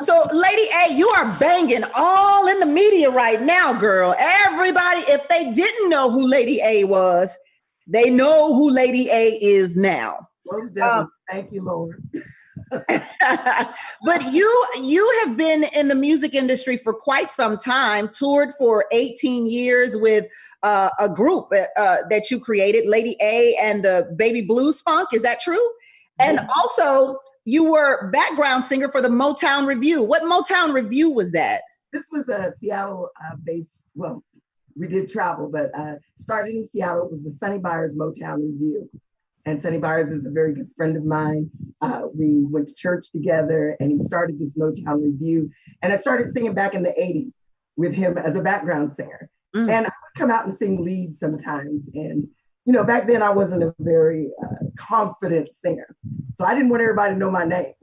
So, Lady A, you are banging all in the media right now, girl. Everybody, if they didn't know who Lady A was, they know who Lady A is now. Most definitely. Thank you, Lord. But you have been in the music industry for quite some time, toured for 18 years with a group that you created, Lady A and the Baby Blues Funk. Is that true? And also, you were background singer for the Motown Review. What Motown Review was that? This was a Seattle-based, well, we did travel, but started in Seattle. It was the Sonny Byers Motown Review. And Sonny Byers is a very good friend of mine. We went to church together and he started this Motown Review. And I started singing back in the 80s with him as a background singer. And I would come out and sing lead sometimes. And, you know, back then I wasn't a very confident singer. So I didn't want everybody to know my name.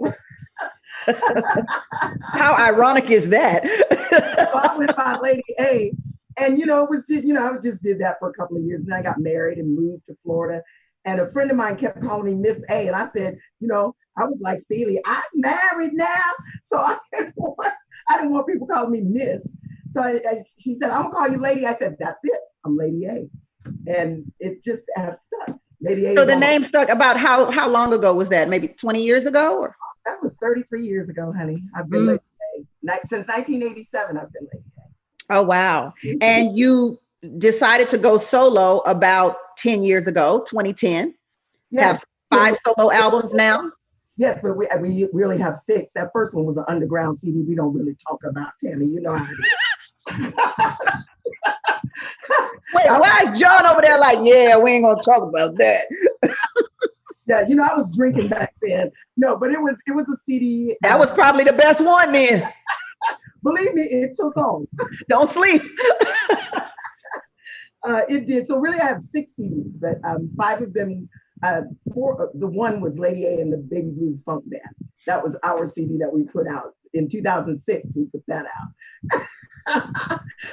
How ironic is that? So I went by Lady A. And, you know, it was just, you know, I just did that for a couple of years. And then I got married and moved to Florida. And a friend of mine kept calling me Miss A. And I said, you know, I was like, Celie, I'm married now. So I didn't want people calling me Miss. So she said, I'm going to call you Lady. I said, that's it. I'm Lady A. And it just has stuck. Lady A. So the name stuck. About how long ago was that? Maybe 20 years ago? Or? That was 33 years ago, honey. I've been Lady A. Since 1987, I've been Lady A. Oh, wow. And you decided to go solo about 10 years ago, 2010. Yes. Have 5 solo albums now? Yes, but we really have 6. That first one was an underground CD. We don't really talk about, Tammy. You know how it is. Wait, why is John over there like, yeah, we ain't gonna talk about that? Yeah, you know, I was drinking back then. No, but it was a CD. That was probably the best one then. Believe me, it took on. Don't sleep. It did. So really, I have 6 CDs, but 5 of them, 4. The one was Lady A and the Baby Blues Funk Band. That was our CD that we put out in 2006. We put that out.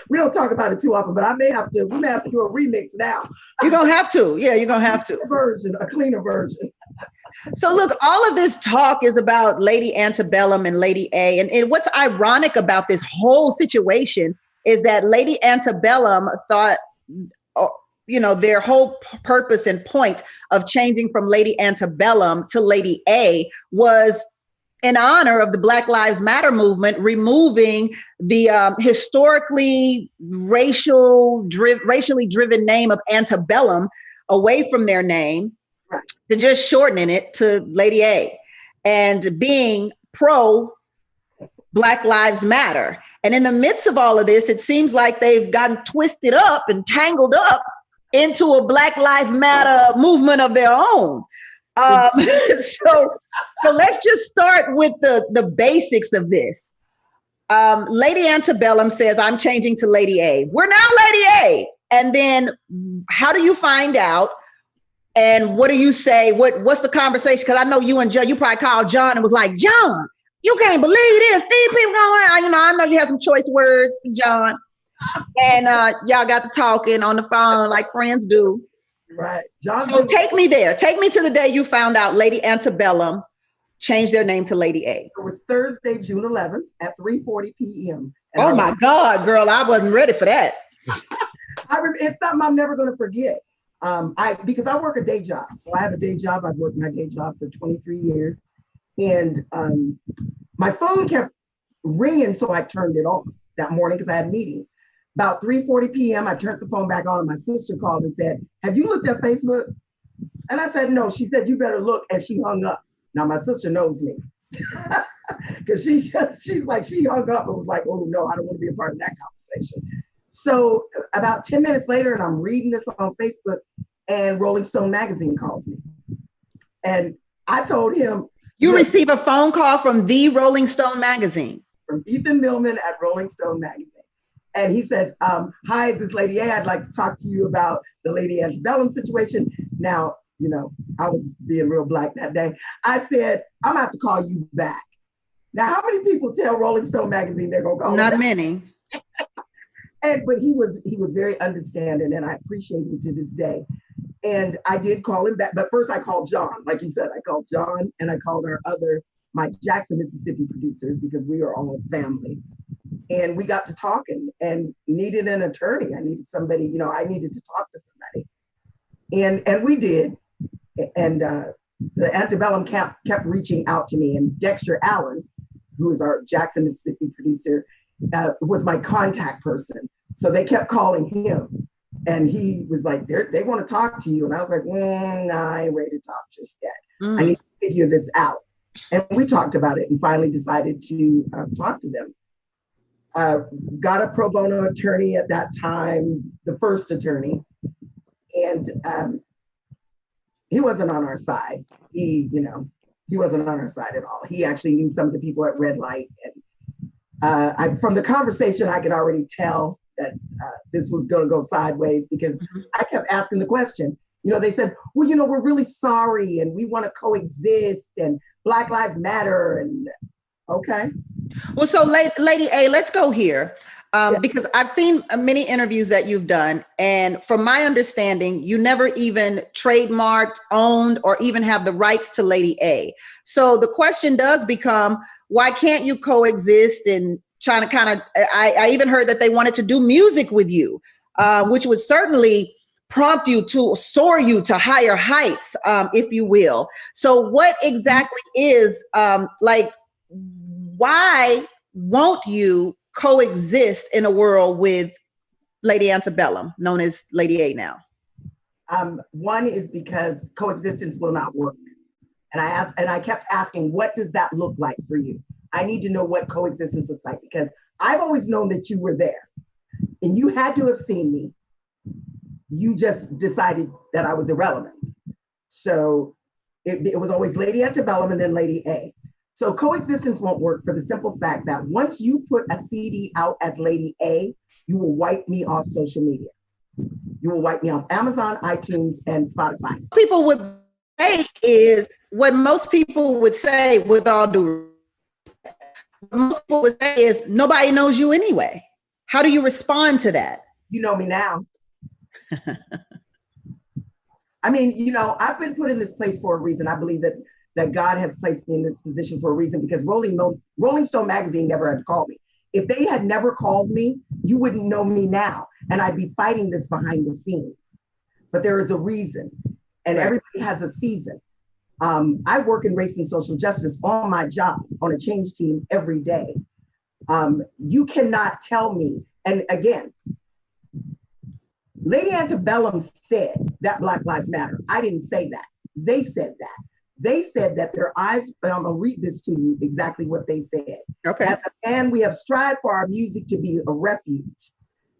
We don't talk about it too often, but we may have to do a remix now. You're gonna have to. Yeah, you're gonna have to. A cleaner version. So look, all of this talk is about Lady Antebellum and Lady A. And what's ironic about this whole situation is that Lady Antebellum thought, you know, their whole purpose and point of changing from Lady Antebellum to Lady A was in honor of the Black Lives Matter movement, removing the historically racially driven name of Antebellum away from their name, right, to just shortening it to Lady A, and being pro Black Lives Matter. And in the midst of all of this, it seems like they've gotten twisted up and tangled up into a Black Lives Matter movement of their own. So let's just start with the basics of this. Lady Antebellum says, I'm changing to Lady A. We're now Lady A. And then how do you find out? And what do you say? What's the conversation? Because I know you and John, you probably called John and was like, John, you can't believe this. These people going on. You know, I know you have some choice words, John. And y'all got to talking on the phone like friends do. Right. So take me there. Take me to the day you found out Lady Antebellum changed their name to Lady A. It was Thursday, June 11th at 3:40 p.m. Oh my God, girl, I wasn't ready for that. It's something I'm never going to forget. Because I work a day job. So I have a day job. I've worked my day job for 23 years. And my phone kept ringing, so I turned it off that morning because I had meetings. About 3:40 p.m., I turned the phone back on and my sister called and said, have you looked at Facebook? And I said, no. She said, you better look. And she hung up. Now my sister knows me because she hung up and was like, oh no, I don't want to be a part of that conversation. So about 10 minutes later, and I'm reading this on Facebook, and Rolling Stone magazine calls me. And I told him, you receive a phone call from the Rolling Stone magazine. From Ethan Millman at Rolling Stone magazine. And he says, hi, is this Lady A? I'd like to talk to you about the Lady Antebellum situation. Now, you know, I was being real black that day. I said, I'm gonna have to call you back. Now, how many people tell Rolling Stone magazine they're gonna call? Not many. But he was very understanding, and I appreciate him to this day. And I did call him back, but first I called John. Like you said, I called John, and I called my Jackson, Mississippi producers, because we are all family. And we got to talking and needed an attorney. I needed somebody, I needed to talk to somebody. And we did. And the Antebellum kept reaching out to me. And Dexter Allen, who is our Jackson, Mississippi producer, was my contact person. So they kept calling him. And he was like, they want to talk to you. And I was like, no, I ain't ready to talk just yet. I need to figure this out. And we talked about it and finally decided to talk to them. Got a pro bono attorney at that time, the first attorney. And he wasn't on our side. He wasn't on our side at all. He actually knew some of the people at Red Light. And from the conversation, I could already tell that this was going to go sideways because I kept asking the question. They said, well, we're really sorry and we want to coexist and Black Lives Matter. And okay. Well, so Lady A, let's go here. Because I've seen many interviews that you've done. And from my understanding, you never even trademarked, owned, or even have the rights to Lady A. So the question does become, why can't you coexist and trying to kind of, I even heard that they wanted to do music with you, which would certainly prompt you to soar you to higher heights, if you will. So what exactly is why won't you coexist in a world with Lady Antebellum, known as Lady A now? One is because coexistence will not work. And I kept asking, what does that look like for you? I need to know what coexistence looks like because I've always known that you were there and you had to have seen me. You just decided that I was irrelevant. So it was always Lady Antebellum and then Lady A. So coexistence won't work for the simple fact that once you put a CD out as Lady A, you will wipe me off social media. You will wipe me off Amazon, iTunes, and Spotify. People would say is what most people would say with all due respect. Most people would say is nobody knows you anyway. How do you respond to that? You know me now. I mean, I've been put in this place for a reason. I believe that God has placed me in this position for a reason because Rolling Stone magazine never had to call me. If they had never called me, you wouldn't know me now. And I'd be fighting this behind the scenes. But there is a reason. And everybody has a season. I work in race and social justice on my job, on a change team every day. You cannot tell me, and again, Lady Antebellum said that Black Lives Matter. I didn't say that. They said that. They said that their eyes, and I'm gonna read this to you exactly what they said. Okay. And we have strived for our music to be a refuge,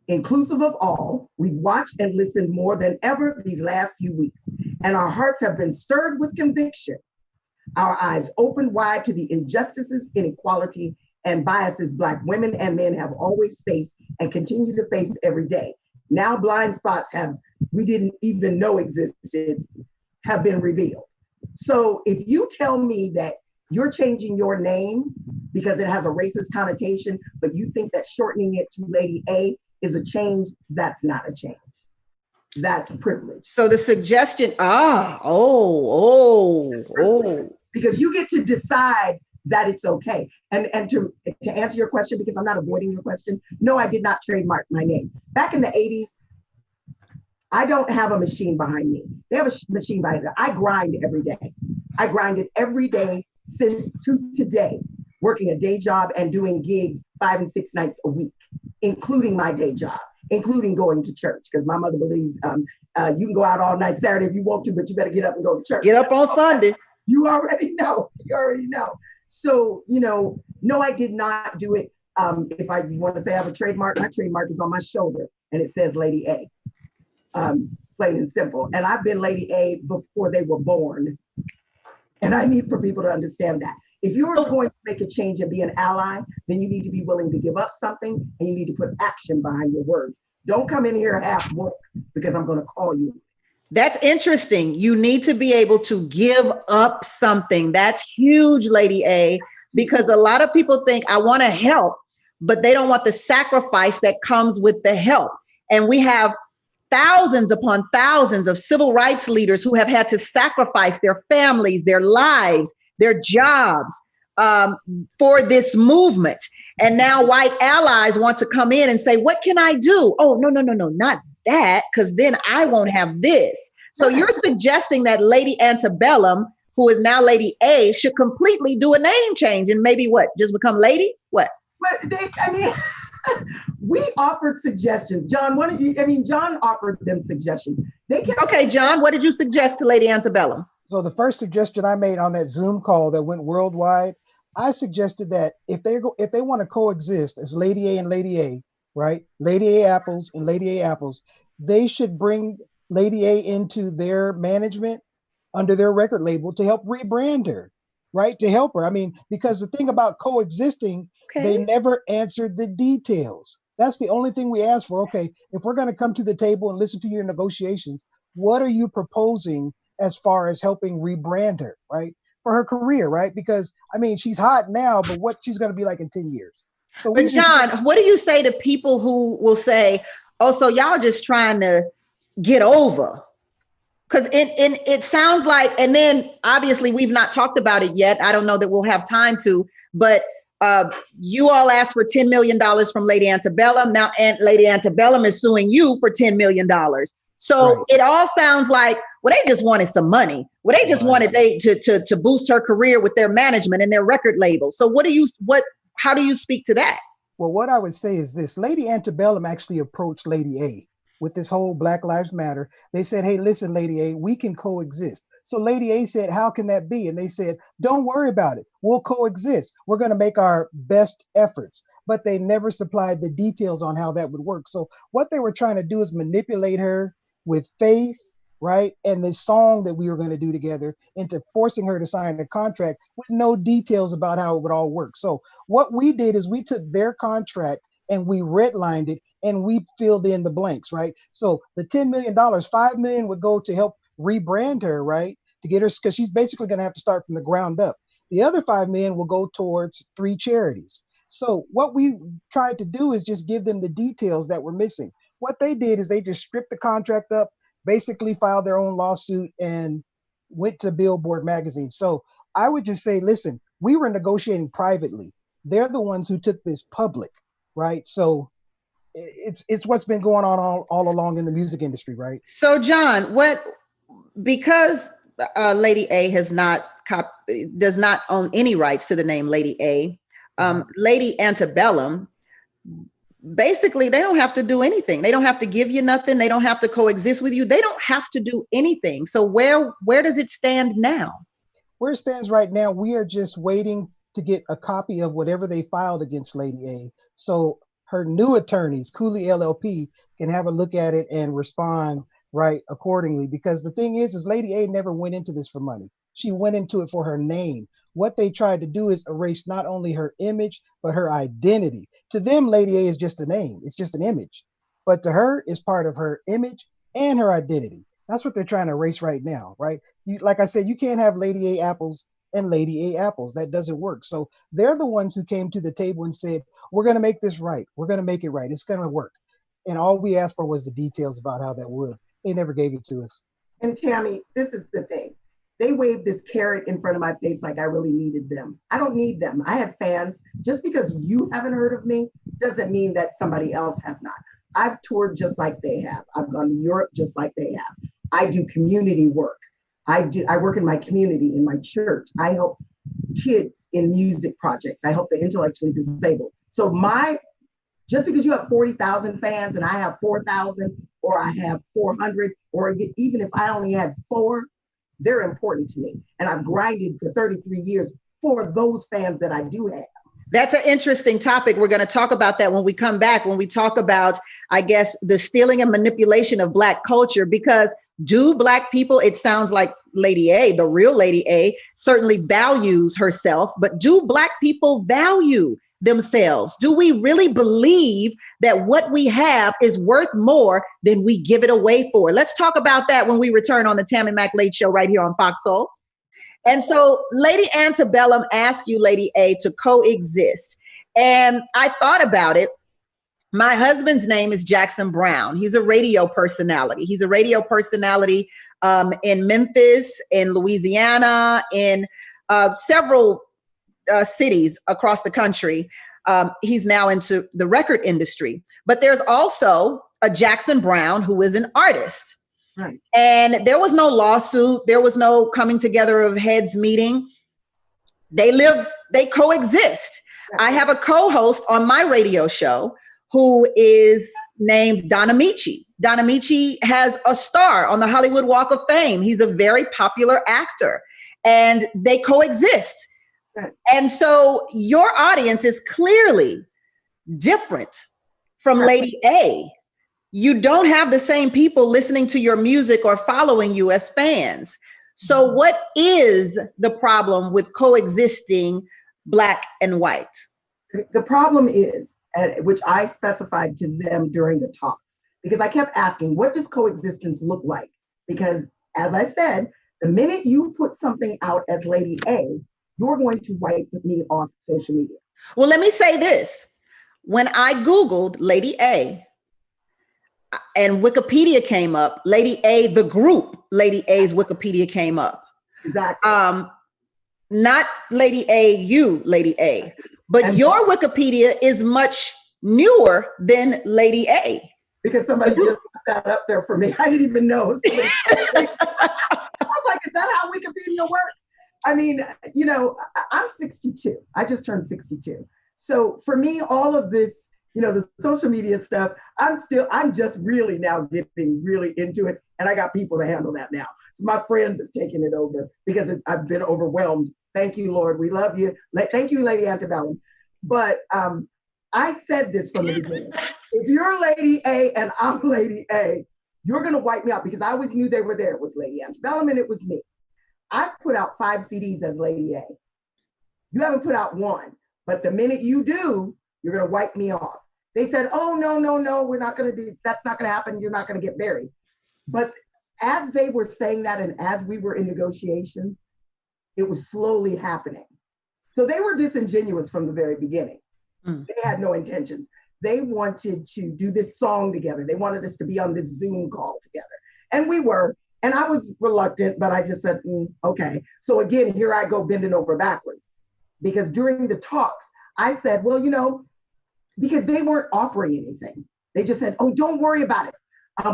inclusive of all. We've watched and listened more than ever these last few weeks, and our hearts have been stirred with conviction. Our eyes open wide to the injustices, inequality, and biases Black women and men have always faced and continue to face every day. Now blind spots we didn't even know existed have been revealed. So if you tell me that you're changing your name because it has a racist connotation, but you think that shortening it to Lady A is a change, that's not a change. That's privilege. So the suggestion, because you get to decide that it's okay. And to answer your question, because I'm not avoiding your question, no, I did not trademark my name. Back in the 80s, I don't have a machine behind me. They have a machine behind me. I grind every day. I grinded every day since today, working a day job and doing gigs 5 and 6 nights a week, including my day job, including going to church, because my mother believes you can go out all night Saturday if you want to, but you better get up and go to church. Get up on Sunday. You already know. So, no, I did not do it. If I want to say I have a trademark, my trademark is on my shoulder and it says Lady A, plain and simple. And I've been Lady A before they were born. And I need for people to understand that. If you are going to make a change and be an ally, then you need to be willing to give up something and you need to put action behind your words. Don't come in here half work because I'm going to call you. That's interesting. You need to be able to give up something. That's huge, Lady A, because a lot of people think I want to help, but they don't want the sacrifice that comes with the help. And we have thousands upon thousands of civil rights leaders who have had to sacrifice their families, their lives, their jobs, for this movement. And now white allies want to come in and say, what can I do? Oh, no, not that, because then I won't have this. So you're suggesting that Lady Antebellum, who is now Lady A, should completely do a name change and maybe what? Just become Lady? What? But we offered suggestions. John, John offered them suggestions. Okay, John, what did you suggest to Lady Antebellum? So the first suggestion I made on that Zoom call that went worldwide, I suggested that if they want to coexist as Lady A and Lady A, right? Lady A apples and Lady A apples, they should bring Lady A into their management under their record label to help rebrand her, right? To help her. I mean, because the thing about coexisting, they never answered the details. That's the only thing we asked for. Okay, if we're going to come to the table and listen to your negotiations, what are you proposing as far as helping rebrand her, right? For her career, right? Because, I mean, she's hot now, but what she's going to be like in 10 years. So, but John, what do you say to people who will say, oh, so y'all just trying to get over? Because it sounds like, and then obviously we've not talked about it yet. I don't know that we'll have time to, but you all asked for $10 million from Lady Antebellum. Now Lady Antebellum is suing you for $10 million. So right. It all sounds like, well, they just wanted some money. Well, they just wanted to boost her career with their management and their record label. So how do you speak to that? Well, what I would say is this: Lady Antebellum actually approached Lady A with this whole Black Lives Matter. They said, hey, listen, Lady A, we can coexist. So Lady A said, how can that be? And they said, don't worry about it. We'll coexist. We're going to make our best efforts. But they never supplied the details on how that would work. So what they were trying to do is manipulate her with faith, right? And this song that we were going to do together into forcing her to sign a contract with no details about how it would all work. So what we did is we took their contract and we redlined it and we filled in the blanks, right? So the $10 million, $5 million would go to help rebrand her, right? To get her, because she's basically going to have to start from the ground up. The other $5 million will go towards 3 charities. So what we tried to do is just give them the details that were missing. What they did is they just stripped the contract up, basically filed their own lawsuit and went to Billboard magazine. So I would just say, listen, we were negotiating privately. They're the ones who took this public, right? So it's what's been going on all along in the music industry, right? So John, because Lady A does not own any rights to the name Lady A, Lady Antebellum, basically they don't have to do anything. They don't have to give you nothing. They don't have to coexist with you. They don't have to do anything. So where does it stand now? Where it stands right now, we are just waiting to get a copy of whatever they filed against Lady A. So her new attorneys, Cooley LLP, can have a look at it and respond right accordingly. Because the thing is Lady A never went into this for money. She went into it for her name. What they tried to do is erase not only her image, but her identity. To them, Lady A is just a name. It's just an image. But to her, it's part of her image and her identity. That's what they're trying to erase right now, right? Like I said, you can't have Lady A apples and Lady A apples. That doesn't work. So they're the ones who came to the table and said, we're going to make this right. We're going to make it right. It's going to work. And all we asked for was the details about how that would. They never gave it to us. And Tammi, this is the thing. They waved this carrot in front of my face like I really needed them. I don't need them. I have fans. Just because you haven't heard of me doesn't mean that somebody else has not. I've toured just like they have. I've gone to Europe just like they have. I do community work. I work in my community, in my church. I help kids in music projects. I help the intellectually disabled. So just because you have 40,000 fans and I have 4,000 or I have 400, or even if I only had 4, they're important to me. And I've grinded for 33 years for those fans that I do have. That's an interesting topic. We're going to talk about that when we come back, when we talk about, I guess, the stealing and manipulation of Black culture, because do Black people, it sounds like Lady A, the real Lady A, certainly values herself, but do Black people value themselves? Do we really believe that what we have is worth more than we give it away for? Let's talk about that when we return on the Tammi Mac Late Show right here on Fox Soul. And so Lady Antebellum asked you, Lady A, to coexist. And I thought about it. My husband's name is Jackson Brown. He's a radio personality. He's a radio personality in Memphis, in Louisiana, in several cities across the country. He's now into the record industry. But there's also a Jackson Brown who is an artist. Right. And there was no lawsuit. There was no coming together of heads meeting. They coexist. I have a co-host on my radio show who is named Don Amici. Don Amici has a star on the Hollywood Walk of Fame. He's a very popular actor, and they coexist. Right. And so your audience is clearly different from Lady A. You don't have the same people listening to your music or following you as fans. So what is the problem with coexisting Black and white? The problem is, which I specified to them during the talks, because I kept asking, what does coexistence look like? Because as I said, the minute you put something out as Lady A, you're going to wipe me off social media. Well, let me say this. When I Googled Lady A and Wikipedia came up, Lady A, the group, Lady A's Wikipedia came up. Exactly. Not Lady A, you, Lady A. But your Wikipedia is much newer than Lady A. Because somebody just put that up there for me. I didn't even know. I was like, is that how Wikipedia works? I mean, I'm 62. I just turned 62. So for me, all of this, the social media stuff, I'm just really now getting really into it. And I got people to handle that now. So my friends have taken it over because I've been overwhelmed. Thank you, Lord. We love you. Thank you, Lady Antebellum. But I said this from the beginning. If you're Lady A and I'm Lady A, you're going to wipe me out, because I always knew they were there. It was Lady Antebellum and it was me. I put out 5 CDs as Lady A. You haven't put out one, but the minute you do, you're going to wipe me off. They said, oh, no, we're not going to do, that's not going to happen. You're not going to get buried. But as they were saying that, and as we were in negotiations, it was slowly happening. So they were disingenuous from the very beginning. They had no intentions. They wanted to do this song together. They wanted us to be on this Zoom call together. And we were. And I was reluctant, but I just said, okay. So again, here I go bending over backwards. Because during the talks, I said, well, because they weren't offering anything. They just said, oh, don't worry about it.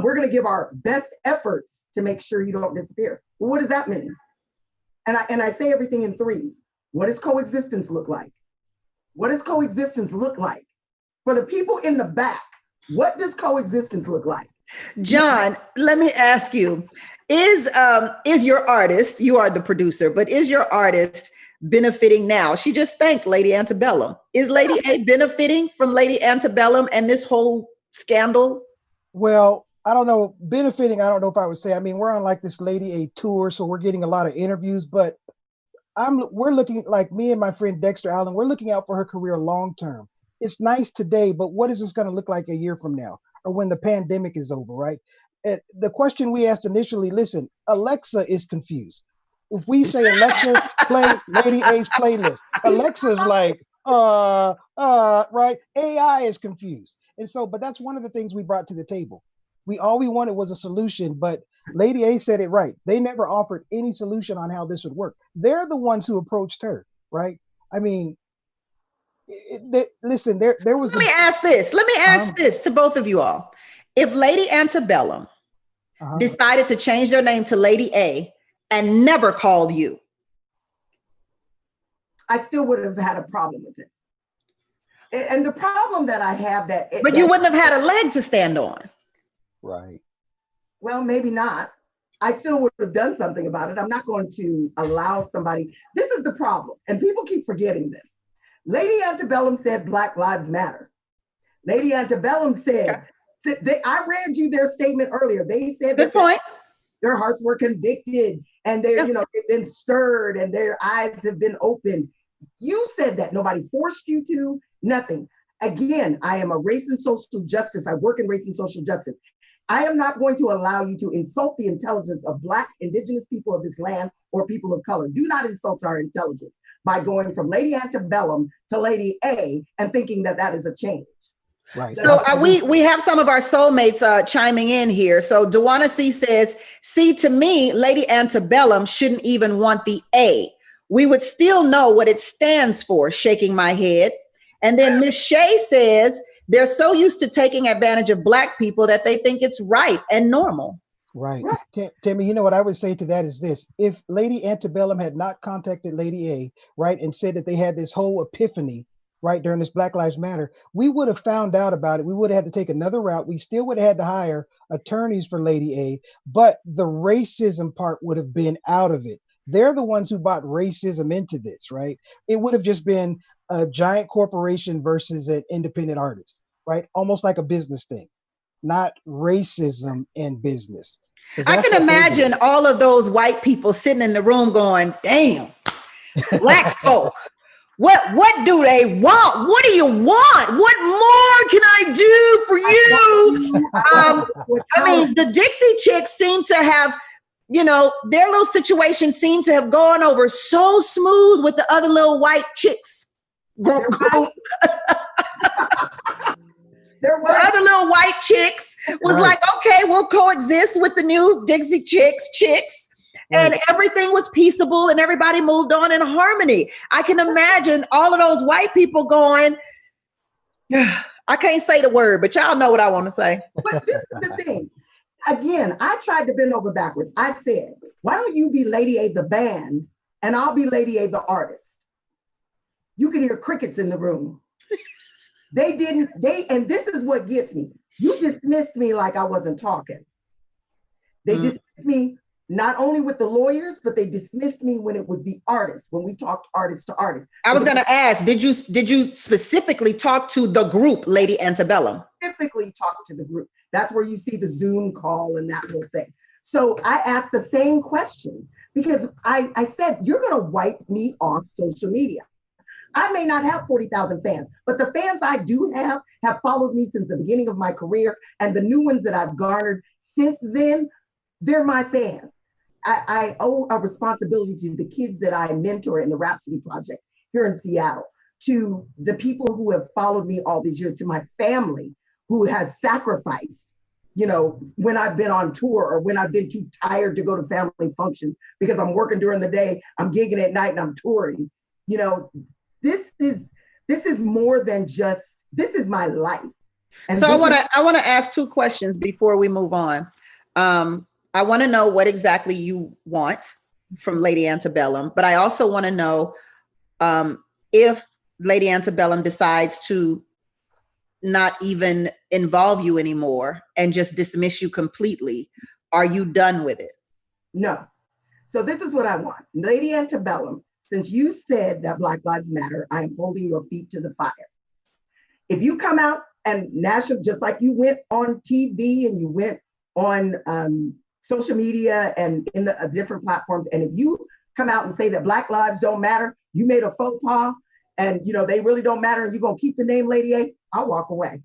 We're going to give our best efforts to make sure you don't disappear. Well, what does that mean? And I say everything in threes. What does coexistence look like? What does coexistence look like? For the people in the back, what does coexistence look like? John, let me ask you, is your artist, you are the producer, but is your artist benefiting now? She just thanked Lady Antebellum. Is Lady A benefiting from Lady Antebellum and this whole scandal? Well, I don't know, benefiting, I don't know if I would say. I mean, we're on like this Lady A tour, so we're getting a lot of interviews, but we're looking, like me and my friend Dexter Allen, we're looking out for her career long term. It's nice today, but what is this going to look like a year from now, or when the pandemic is over, right? The question we asked initially, listen, Alexa is confused. If we say, Alexa, play Lady A's playlist, Alexa's like, right? AI is confused. And so, but that's one of the things we brought to the table. All we wanted was a solution, but Lady A said it right. They never offered any solution on how this would work. They're the ones who approached her, right? I mean, listen, there was. Let me ask this to both of you all. If Lady Antebellum decided to change their name to Lady A and never called you, I still would have had a problem with it. And the problem that I have but you wouldn't have had a leg to stand on. Right. Well, maybe not. I still would have done something about it. I'm not going to allow somebody. This is the problem. And people keep forgetting this. Lady Antebellum said Black Lives Matter. Lady Antebellum said, I read you their statement earlier. They said good point. Their hearts were convicted and they've been stirred and their eyes have been opened. You said that. Nobody forced you to, nothing. Again, I am a race and social justice. I work in race and social justice. I am not going to allow you to insult the intelligence of Black, Indigenous people of this land or people of color. Do not insult our intelligence by going from Lady Antebellum to Lady A and thinking that that is a change. Right. So we have some of our soulmates chiming in here. So Dewana C says, see, to me, Lady Antebellum shouldn't even want the A. we would still know what it stands for, shaking my head. And then Miss Shea says they're so used to taking advantage of Black people that they think it's right and normal. Right. Tammy, you know what I would say to that is this. If Lady Antebellum had not contacted Lady A, right, and said that they had this whole epiphany, right, during this Black Lives Matter, we would have found out about it. We would have had to take another route. We still would have had to hire attorneys for Lady A, but the racism part would have been out of it. They're the ones who brought racism into this, right? It would have just been a giant corporation versus an independent artist, right? Almost like a business thing, not racism in business. I can imagine all of those white people sitting in the room going, damn, Black folk, what do they want? What do you want? What more can I do for you? I mean, the Dixie Chicks seem to have, you know, their little situation seemed to have gone over so smooth with the other little white chicks. The other little white chicks was like, okay, we'll coexist with the new Dixie chicks. And everything was peaceable and everybody moved on in harmony. I can imagine all of those white people going, I can't say the word, but y'all know what I want to say. But this is the thing. Again, I tried to bend over backwards. I said, why don't you be Lady A, the band, and I'll be Lady A, the artist? You can hear crickets in the room. And this is what gets me. You dismissed me like I wasn't talking. They dismissed me not only with the lawyers, but they dismissed me when it would be artists, when we talked artist to artist. I was going to ask, did you specifically talk to the group, Lady Antebellum? Specifically talk to the group. That's where you see the Zoom call and that whole thing. So I asked the same question because I said, you're going to wipe me off social media. I may not have 40,000 fans, but the fans I do have followed me since the beginning of my career. And the new ones that I've garnered since then, they're my fans. I owe a responsibility to the kids that I mentor in the Rhapsody Project here in Seattle, to the people who have followed me all these years, to my family who has sacrificed, you know, when I've been on tour or when I've been too tired to go to family functions because I'm working during the day, I'm gigging at night and I'm touring. You know, this is more than just, this is my life. And so I want to ask two questions before we move on. I want to know what exactly you want from Lady Antebellum, but I also want to know if Lady Antebellum decides to not even involve you anymore and just dismiss you completely, are you done with it? No. So this is what I want. Lady Antebellum, since you said that Black Lives Matter, I am holding your feet to the fire. If you come out and national, just like you went on TV and you went on social media and in the different platforms, and if you come out and say that Black lives don't matter, you made a faux pas, and you know they really don't matter, and you're gonna keep the name Lady A, I'll walk away.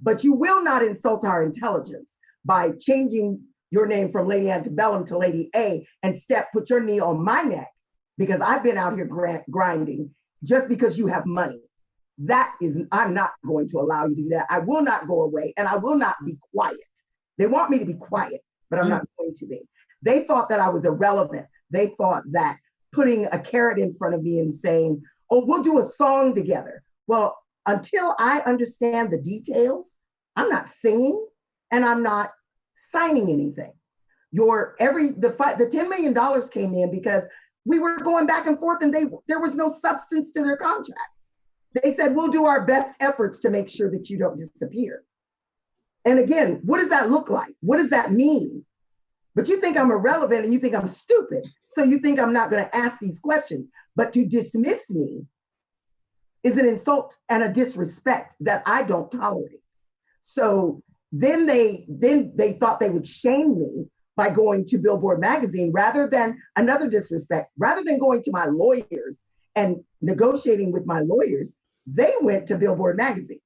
But you will not insult our intelligence by changing your name from Lady Antebellum to Lady A and put your knee on my neck because I've been out here grinding just because you have money. I'm not going to allow you to do that. I will not go away and I will not be quiet. They want me to be quiet, but I'm not going to be. They thought that I was irrelevant. They thought that putting a carrot in front of me and saying, oh, we'll do a song together. Well, until I understand the details, I'm not singing and I'm not signing anything. The $10 million came in because we were going back and forth and there was no substance to their contracts. They said, we'll do our best efforts to make sure that you don't disappear. And again, what does that look like? What does that mean? But you think I'm irrelevant and you think I'm stupid. So you think I'm not going to ask these questions. But to dismiss me is an insult and a disrespect that I don't tolerate. So then they thought they would shame me by going to Billboard magazine rather than another disrespect. Rather than going to my lawyers and negotiating with my lawyers, they went to Billboard magazine.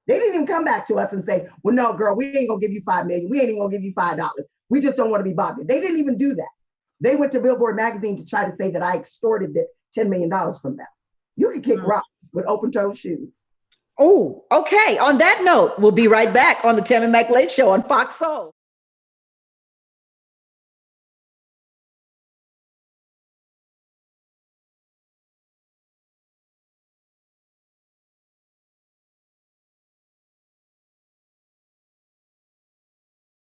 They didn't even come back to us and say, well, no, girl, we ain't gonna give you $5 million. We ain't even gonna give you $5. We just don't want to be bothered. They didn't even do that. They went to Billboard magazine to try to say that I extorted the $10 million from them. You can kick rocks with open-toed shoes. Oh, okay. On that note, we'll be right back on the Tammi McLean Show on Fox Soul.